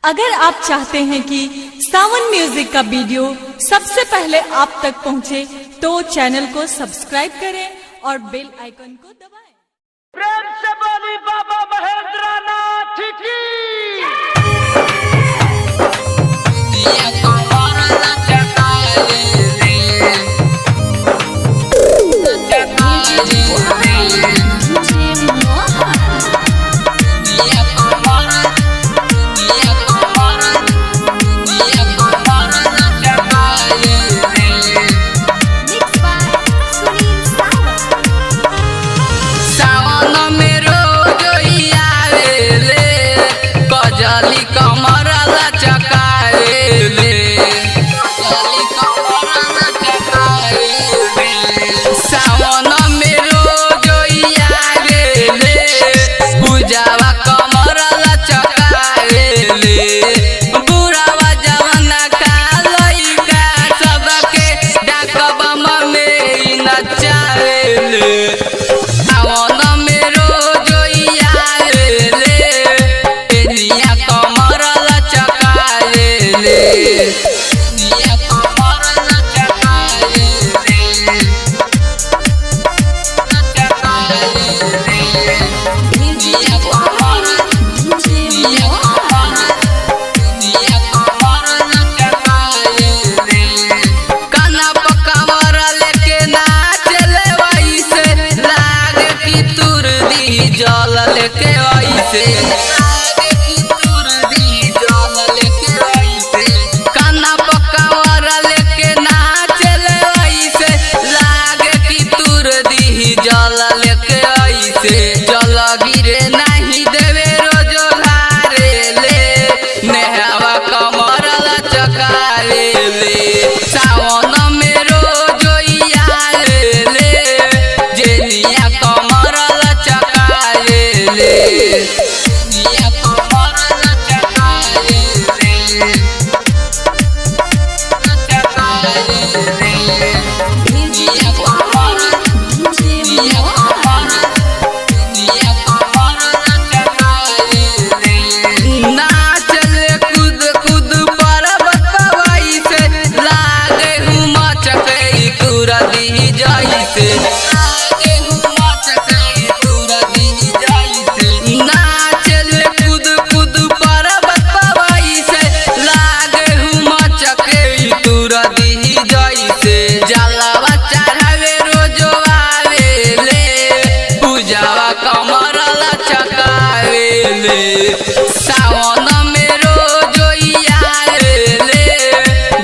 अगर आप चाहते हैं कि सावन म्यूजिक का वीडियो सबसे पहले आप तक पहुंचे, तो चैनल को सब्सक्राइब करें और बेल आइकन को दबाएं। प्रेम से बोली बाबा महेंद्रनाथ की। सावन में रोज आवेले जेनिया कमर लचकावेले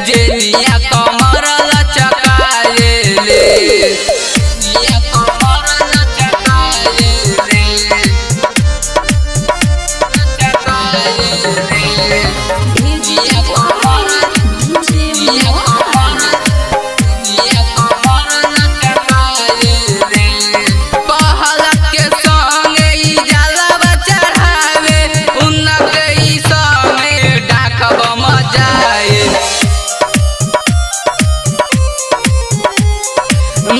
जेनिया कमर लचकावेले जेनिया कमर लचकावेले पहला के संगे ई जलवा चढ़ावे उनके ई संगे डाकब मजाए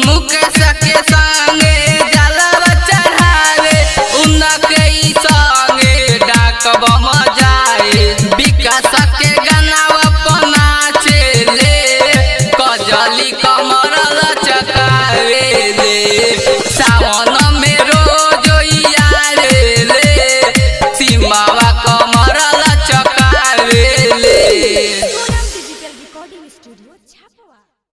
मुकेश के संगे जलवा चढ़ावे उनके ई संगे डाकब मजाए विकास के गानावा पना चले कजली कमर लचकावेले सावन में रोज आवेले सीमावा कमर लचकावेले। Digital recording studio छापवा।